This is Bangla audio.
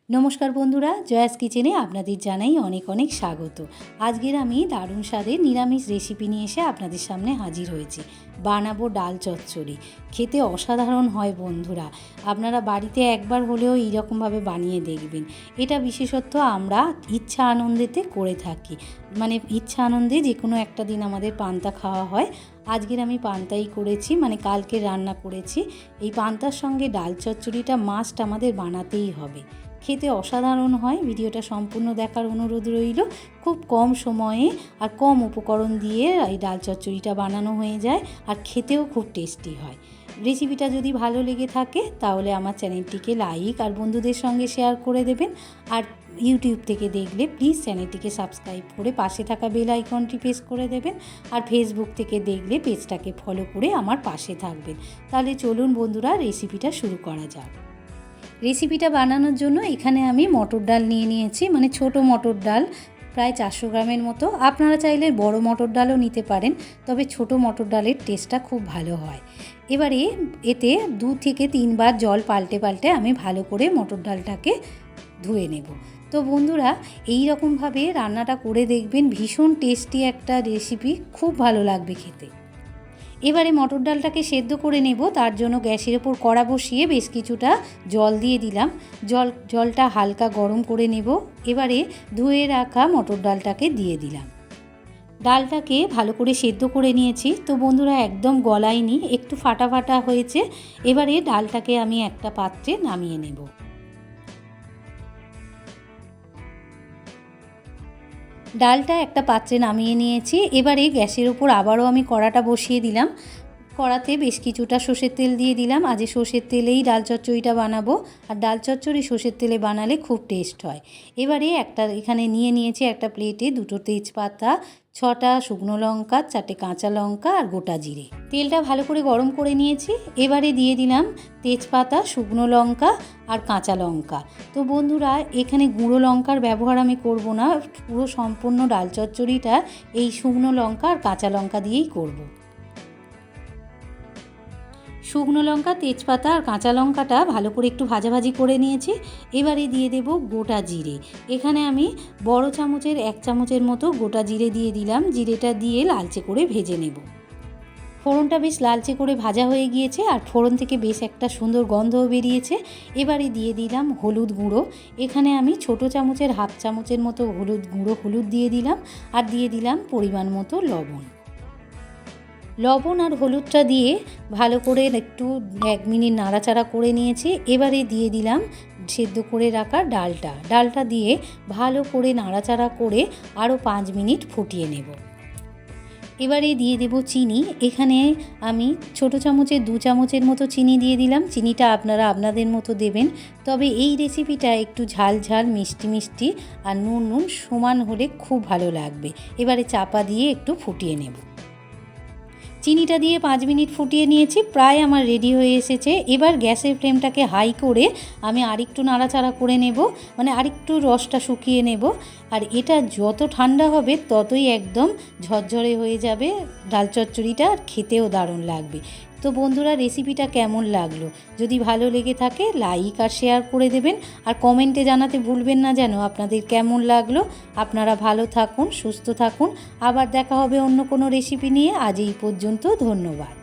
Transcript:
নমস্কার বন্ধুরা, জয়াস কিচেনে আপনাদের জানাই অনেক অনেক স্বাগত। আজকের আমি দারুণ স্বাদের নিরামিষ রেসিপি নিয়ে এসে আপনাদের সামনে হাজির হয়েছি। বানাবো ডাল চচ্চড়ি। খেতে অসাধারণ হয় বন্ধুরা, আপনারা বাড়িতে একবার হলেও এইরকমভাবে বানিয়ে দেখবেন। এটা বিশেষত আমরা ইচ্ছা আনন্দেতে করে থাকি, মানে ইচ্ছা আনন্দে যে কোনো একটা দিন আমাদের পান্তা খাওয়া হয়। আজকের আমি পান্তাই করেছি, মানে কালকে রান্না করেছি। এই পান্তার সঙ্গে ডাল চচ্চড়িটা মাস্ট আমাদের বানাতেই হবে। খেতে অসাধারণ হয়। ভিডিওটা সম্পূর্ণ দেখার অনুরোধ রইল। খুব কম সময়ে আর কম উপকরণ দিয়ে এই ডাল চচ্চড়িটা বানানো হয়ে যায়, আর খেতেও খুব টেস্টি হয়। রেসিপিটা যদি ভালো লেগে থাকে তাহলে আমার চ্যানেলটিকে লাইক আর বন্ধুদের সঙ্গে শেয়ার করে দেবেন। আর ইউটিউব থেকে দেখলে প্লিজ চ্যানেলটিকে সাবস্ক্রাইব করে পাশে থাকা বেল আইকনটি প্রেস করে দেবেন। আর ফেসবুক থেকে দেখলে পেজটাকে ফলো করে আমার পাশে থাকবেন। তাহলে চলুন বন্ধুরা, রেসিপিটা শুরু করা যাক। রেসিপিটা বানানোর জন্য এখানে আমি মটর ডাল নিয়ে নিয়েছি, মানে ছোট মটর ডাল প্রায় 400 গ্রামের মতো। আপনারা চাইলে বড় মটর ডালও নিতে পারেন, তবে ছোট মটর ডালের টেস্টটা খুব ভালো হয়। এবারে এতে 2 থেকে 3 বার জল পাল্টে পাল্টে আমি ভালো করে মটর ডালটাকে ধুয়ে নেব। তো বন্ধুরা, এই রকমভাবে রান্নাটা করে দেখবেন, ভীষণ টেস্টি একটা রেসিপি, খুব ভালো লাগবে খেতে। এবারে মটর ডালটাকে সেদ্ধ করে নেব। তার জন্য গ্যাসের ওপর কড়া বসিয়ে বেশ কিছুটা জল দিয়ে দিলাম। জলটা হালকা গরম করে নেব। এবারে ধুয়ে রাখা মটর ডালটাকে দিয়ে দিলাম। ডালটাকে ভালো করে সেদ্ধ করে নিয়েছি। তো বন্ধুরা, একদম গলায়নি, একটু ফাটা ফাটা হয়েছে। এবারে ডালটাকে আমি একটা পাত্রে নামিয়ে নেব। ডালটা একটা পাত্রে নামিয়ে নিয়েছি। এবারে গ্যাসের ওপর আবারও আমি কড়াটা বসিয়ে দিলাম। কড়াতে বেশ কিছুটা সর্ষের তেল দিয়ে দিলাম। আজ সর্ষের তেলেই ডাল চচ্চড়িটা বানাবো, আর ডাল চচ্চড়ি সর্ষের তেলে বানালে খুব টেস্ট হয়। এবারে এখানে নিয়ে নিয়েছি একটা প্লেটে 2টো তেজপাতা, 6টা শুকনো লঙ্কা, 4টে কাঁচা লঙ্কা আর গোটা জিরে। তেলটা ভালো করে গরম করে নিয়েছি। এবারে দিয়ে দিলাম তেজপাতা, শুকনো লঙ্কা আর কাঁচা লঙ্কা। তো বন্ধুরা, এখানে গুঁড়ো লঙ্কার ব্যবহার আমি করব না, পুরো সম্পূর্ণ ডাল চচ্চড়িটা এই শুকনো লঙ্কা আর কাঁচা লঙ্কা দিয়েই করব। শুকনো লঙ্কা, তেজপাতা আর কাঁচা লঙ্কাটা ভালো করে একটু ভাজাভাজি করে নিয়েছি। এবারে দিয়ে দেব গোটা জিরে। এখানে আমি বড় চামচের 1 চামচের মতো গোটা জিরে দিয়ে দিলাম। জিরেটা দিয়ে লালচে করে ভেজে নেব। ফোড়নটা বেশ লালচে করে ভাজা হয়ে গিয়েছে, আর ফোড়ন থেকে বেশ একটা সুন্দর গন্ধও বেরিয়েছে। এবারে দিয়ে দিলাম হলুদ গুঁড়ো। এখানে আমি ছোট চামচের 1/2 চামচের মতো হলুদ দিয়ে দিলাম, আর দিয়ে দিলাম পরিমাণ মতো লবণ আর হলুদটা দিয়ে ভালো করে একটু 1 মিনিট নাড়াচাড়া করে নিয়েছি। এবারে দিয়ে দিলাম সেদ্ধ করে রাখা ডালটা দিয়ে ভালো করে নাড়াচাড়া করে আরও 5 মিনিট ফুটিয়ে নেব। এবারে দিয়ে দেব চিনি। এখানে আমি ছোট চামচের 2 চামচের মতো চিনি দিয়ে দিলাম। চিনিটা আপনারা আপনাদের মতো দেবেন, তবে এই রেসিপিটা একটু ঝাল ঝাল, মিষ্টি মিষ্টি আর নুন সমান হলে খুব ভালো লাগবে। এবারে চাপা দিয়ে একটু ফুটিয়ে নেব। চিনিটা দিয়ে 5 মিনিট ফুটিয়ে নিয়েছি, প্রায় আমার রেডি হয়ে এসেছে। এবার গ্যাসের ফ্লেমটাকে হাই করে আমি আরেকটু নাড়াচাড়া করে নেব, মানে আরেকটু রসটা শুকিয়ে নেব। আর এটা যত ঠান্ডা হবে ততই একদম ঝরঝরে হয়ে যাবে ডাল চচ্চড়িটা, আর খেতেও দারুণ লাগবে। তো বন্ধুরা, রেসিপিটা কেমন লাগলো? যদি ভালো লেগে থাকে লাইক আর শেয়ার করে দেবেন, আর কমেন্টে জানাতে ভুলবেন না যেন আপনাদের কেমন লাগলো। আপনারা ভালো থাকুন, সুস্থ থাকুন। আবার দেখা হবে অন্য কোনো রেসিপি নিয়ে। আজ এই পর্যন্ত, ধন্যবাদ।